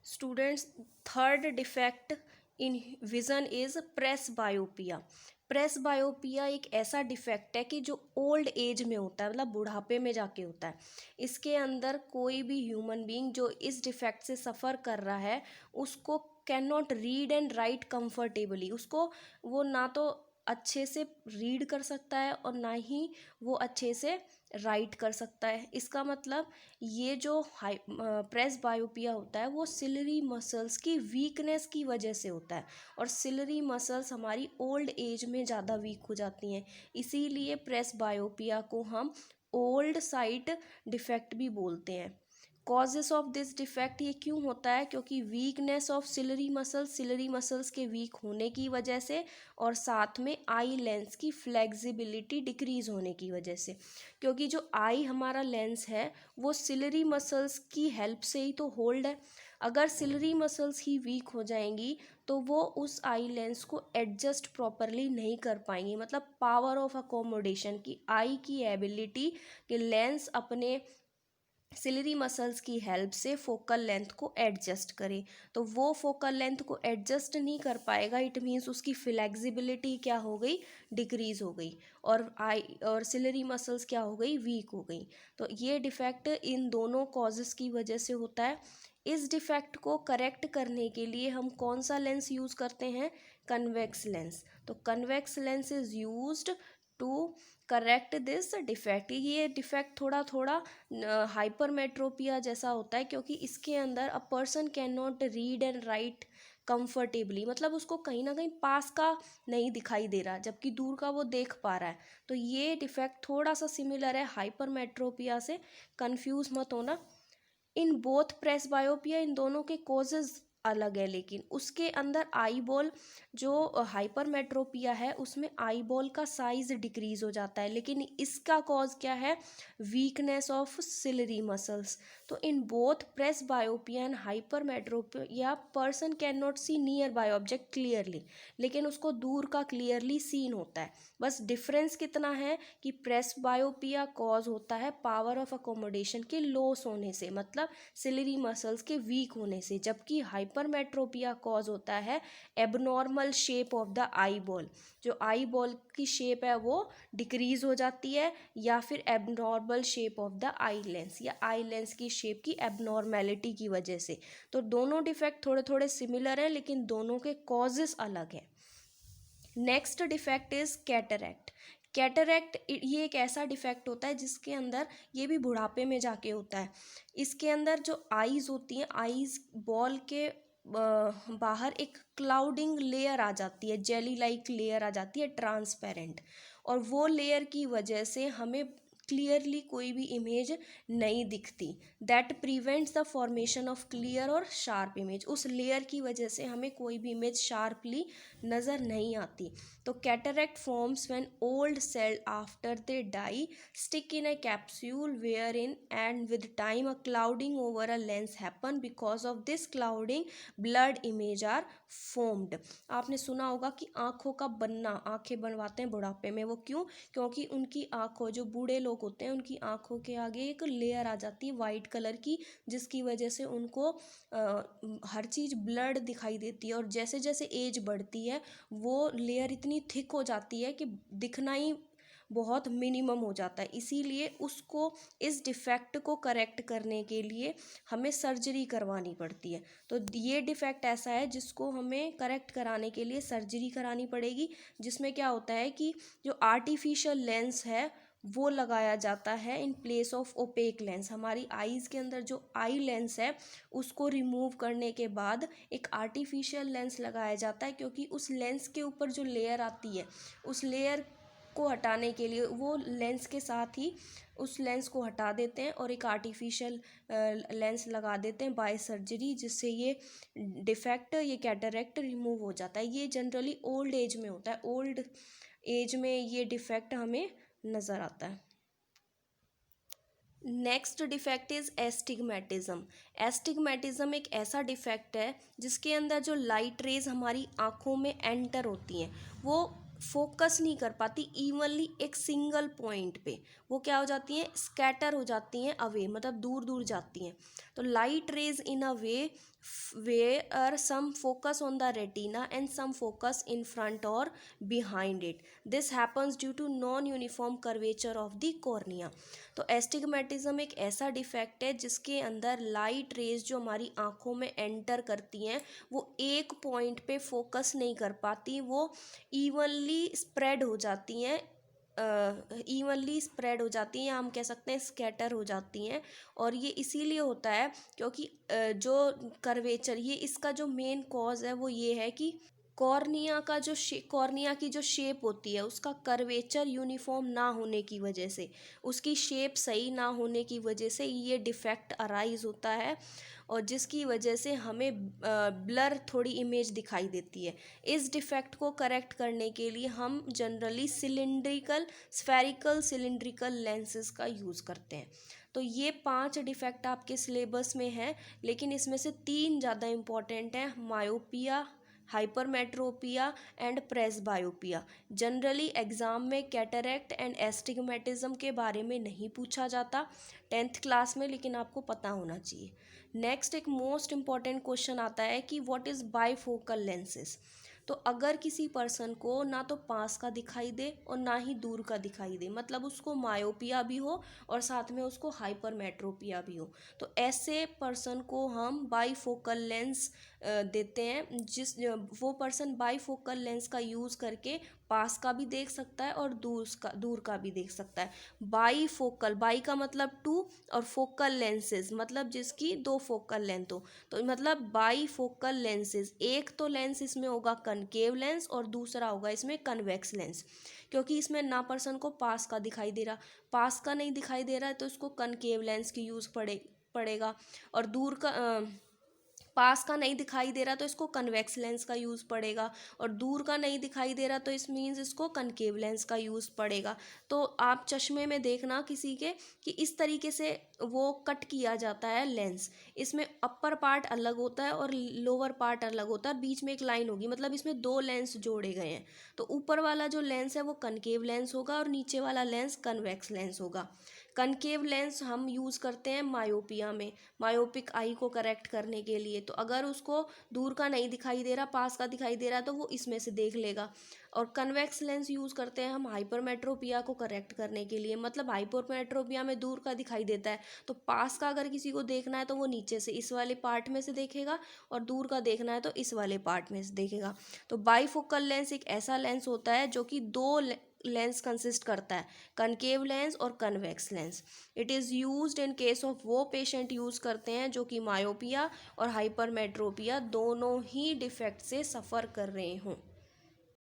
Students, third defect in vision is presbyopia. Presbyopia एक ऐसा defect है कि जो ओल्ड एज में होता है, मतलब बुढ़ापे में जाके होता है। इसके अंदर कोई भी ह्यूमन बीइंग जो इस डिफेक्ट से सफ़र कर रहा है उसको can not read and write comfortably. उसको वो ना तो अच्छे से रीड कर सकता है और ना ही वो अच्छे से राइट कर सकता है। इसका मतलब ये जो प्रेस बायोपिया होता है वो सिलरी मसल्स की वीकनेस की वजह से होता है, और सिलरी मसल्स हमारी ओल्ड एज में ज़्यादा वीक हो जाती हैं। इसीलिए प्रेस बायोपिया को हम ओल्ड साइट डिफेक्ट भी बोलते हैं। कॉजेस ऑफ दिस डिफेक्ट ये क्यों होता है? क्योंकि वीकनेस ऑफ सिलरी मसल्स के वीक होने की वजह से, और साथ में आई लेंस की फ्लेक्सिबिलिटी डिक्रीज होने की वजह से। क्योंकि जो आई हमारा लेंस है वो सिलरी मसल्स की हेल्प से ही तो होल्ड है। अगर सिलरी मसल्स ही वीक हो जाएंगी तो वो उस आई लेंस को एडजस्ट प्रॉपरली नहीं कर पाएंगी। मतलब पावर ऑफ अकोमोडेशन की, आई की एबिलिटी कि लेंस अपने सिलरी मसल्स की हेल्प से फोकल लेंथ को एडजस्ट करे, तो वो फोकल लेंथ को एडजस्ट नहीं कर पाएगा। इट मीन्स उसकी फ्लेक्सिबिलिटी क्या हो गई? डिक्रीज हो गई, और सिलरी मसल्स क्या हो गई? वीक हो गई। तो ये डिफेक्ट इन दोनों कॉजेस की वजह से होता है। इस डिफेक्ट को करेक्ट करने के लिए हम कौन सा लेंस यूज़ करते हैं? Convex lens. तो convex lens is used to correct this defect. ये डिफेक्ट थोड़ा थोड़ा हाइपरमेट्रोपिया जैसा होता है, क्योंकि इसके अंदर a person can not read and write comfortably. मतलब उसको कहीं ना कहीं पास का नहीं दिखाई दे रहा जबकि दूर का वो देख पा रहा है। तो ये डिफेक्ट थोड़ा सा सिमिलर है हाइपरमेट्रोपिया से, कंफ्यूज मत होना। इन बोथ प्रेस बायोपिया, इन दोनों के कॉजेज अलग है, लेकिन उसके अंदर आई बॉल, जो हाइपरमेट्रोपिया है उसमें आई बॉल का साइज डिक्रीज हो जाता है, लेकिन इसका कॉज क्या है? Weakness of ciliary muscles. तो in both presbyopia and hypermetropia person can not see nearby object clearly, लेकिन उसको दूर का क्लियरली सीन होता है। बस डिफरेंस कितना है कि प्रेस बायोपिया कॉज होता है पावर ऑफ अकोमोडेशन के लॉस होने से, मतलब सिलरी मसल्स के वीक होने से, जबकि हाइपरमेट्रोपिया कॉज होता है abnormal shape of the eye ball. जो आई बॉल की शेप है वो डिक्रीज हो जाती है, या फिर abnormal shape of the eye lens, या आई लेंस की शेप की एबनॉर्मेलिटी की वजह से। तो दोनों डिफेक्ट थोड़े थोड़े सिमिलर हैं, लेकिन दोनों के कॉजेस अलग हैं। Next defect is cataract. Cataract ये एक ऐसा डिफेक्ट होता है जिसके अंदर, ये भी बुढ़ापे में जाके होता है। इसके अंदर जो आईज होती हैं, आईज बॉल के बाहर एक क्लाउडिंग लेयर आ जाती है, जेली लाइक लेयर आ जाती है, ट्रांसपेरेंट। और वो लेयर की वजह से हमें क्लियरली कोई भी इमेज नहीं दिखती। That prevents the formation of clear और शार्प इमेज। उस लेयर की वजह से हमें कोई भी इमेज शार्पली नज़र नहीं आती। तो cataract forms when old cell after they die stick in a capsule where in, and with time a clouding over a lens happen. Because of this clouding blurred image are formed. आपने सुना होगा कि आँखों का बनना, आँखें बनवाते हैं बुढ़ापे में, वो क्यों? क्योंकि उनकी आँखों, जो बूढ़े लोग होते हैं उनकी आँखों के आगे एक लेयर आ जाती है वाइट कलर की, जिसकी वजह से उनको हर चीज़ ब्लड दिखाई देती है, और जैसे जैसे एज बढ़ती है वो लेयर इतनी थिक हो जाती है कि दिखना ही बहुत मिनिमम हो जाता है। इसीलिए उसको, इस डिफेक्ट को करेक्ट करने के लिए हमें सर्जरी करवानी पड़ती है। तो ये डिफेक्ट ऐसा है जिसको हमें करेक्ट कराने के लिए सर्जरी करानी पड़ेगी, जिसमें क्या होता है कि जो आर्टिफिशियल लेंस है वो लगाया जाता है in place of opaque lens. हमारी आईज़ के अंदर जो आई लेंस है उसको रिमूव करने के बाद एक आर्टिफिशियल लेंस लगाया जाता है, क्योंकि उस लेंस के ऊपर जो लेयर आती है उस लेयर को हटाने के लिए वो लेंस के साथ ही उस लेंस को हटा देते हैं और एक आर्टिफिशियल लेंस लगा देते हैं बाय सर्जरी, जिससे ये डिफेक्ट, ये कैटरैक्ट रिमूव हो जाता है। ये जनरली ओल्ड एज में होता है, ओल्ड एज में ये डिफेक्ट हमें नज़र आता है। Next defect is astigmatism. Astigmatism एक ऐसा डिफेक्ट है जिसके अंदर जो लाइट रेज हमारी आँखों में एंटर होती हैं वो फोकस नहीं कर पाती इवनली एक सिंगल पॉइंट पे। वो क्या हो जाती हैं? स्कैटर हो जाती हैं अवे, मतलब दूर दूर जाती हैं। तो light rays in a way where some focus on the retina and some focus in front or behind it. This happens due to non-uniform curvature of the cornea. तो एस्टिग्मेटिज्म एक ऐसा डिफेक्ट है जिसके अंदर लाइट रेज जो हमारी आंखों में एंटर करती हैं वो एक पॉइंट पे फोकस नहीं कर पाती, वो इवनली स्प्रेड हो जाती हैं, हो जाती हैं, या हम कह सकते हैं स्कैटर हो जाती हैं। और ये इसीलिए होता है क्योंकि जो कर्वेचर, ये इसका जो मेन कॉज है वो ये है कि कॉर्निया की जो शेप होती है उसका कर्वेचर यूनिफॉर्म ना होने की वजह से, उसकी शेप सही ना होने की वजह से ये डिफेक्ट अराइज होता है, और जिसकी वजह से हमें ब्लर थोड़ी इमेज दिखाई देती है। इस डिफेक्ट को करेक्ट करने के लिए हम जनरली स्फेरिकल सिलिंड्रिकल लेंसेज का यूज़ करते हैं। तो ये 5 डिफेक्ट आपके सिलेबस में हैं, लेकिन इसमें से 3 ज़्यादा इम्पॉर्टेंट हैं, myopia, hypermetropia and presbyopia. Generally exam में कैटरेक्ट एंड एस्टिग्मेटिज्म के बारे में नहीं पूछा जाता 10th क्लास में, लेकिन आपको पता होना चाहिए। नेक्स्ट एक मोस्ट इम्पॉर्टेंट क्वेश्चन आता है कि व्हाट इज़ बाईफोकल लेंसेज। तो अगर किसी पर्सन को ना तो पास का दिखाई दे और ना ही दूर का दिखाई दे, मतलब उसको मायोपिया भी हो और साथ में उसको हाइपरमेट्रोपिया भी हो, तो ऐसे पर्सन को हम बाईफोकल लेंस देते हैं। वो पर्सन बाईफोकल लेंस का यूज़ करके पास का भी देख सकता है और दूर का भी देख सकता है। बाईफोकल, बाई का मतलब 2 और फोकल लेंसेज मतलब जिसकी 2 फोकल लेंथ हो, तो मतलब बाईफोकल लेंसेज। एक तो लेंस इसमें होगा कनकेव लेंस और दूसरा होगा इसमें कन्वेक्स लेंस, क्योंकि इसमें ना पर्सन को पास का दिखाई दे रहा, पास का नहीं दिखाई दे रहा है तो इसको कनकेव लेंस की यूज़ पड़ेगा, और पास का नहीं दिखाई दे रहा तो इसको कन्वेक्स लेंस का यूज़ पड़ेगा, और दूर का नहीं दिखाई दे रहा तो इस मीन्स इसको कनकेव लेंस का यूज़ पड़ेगा। तो आप चश्मे में देखना किसी के कि इस तरीके से वो कट किया जाता है लेंस, इसमें अपर पार्ट अलग होता है और लोअर पार्ट अलग होता है, बीच में एक लाइन होगी, मतलब इसमें 2 लेंस जोड़े गए हैं। तो ऊपर वाला जो लेंस है वो कनकेव लेंस होगा और नीचे वाला लेंस कन्वेक्स लेंस होगा। कनकेव लेंस हम यूज़ करते हैं मायोपिया में, मायोपिक आई को करेक्ट करने के लिए। तो अगर उसको दूर का नहीं दिखाई दे रहा, पास का दिखाई दे रहा, तो वो इसमें से देख लेगा। और कन्वेक्स लेंस यूज़ करते हैं हम हाइपरमेट्रोपिया को करेक्ट करने के लिए, मतलब हाइपरमेट्रोपिया में दूर का दिखाई देता है तो पास का अगर किसी को देखना है तो वो नीचे से इस वाले पार्ट में से देखेगा, और दूर का देखना है तो इस वाले पार्ट में से देखेगा। तो बाईफोकल लेंस एक ऐसा लेंस होता है जो कि 2 लेंस कंसिस्ट करता है, कनकेव लेंस और convex lens. It is used in case of वो पेशेंट यूज़ करते हैं जो कि मायोपिया और हाइपरमेट्रोपिया दोनों ही डिफेक्ट से सफ़र कर रहे हों।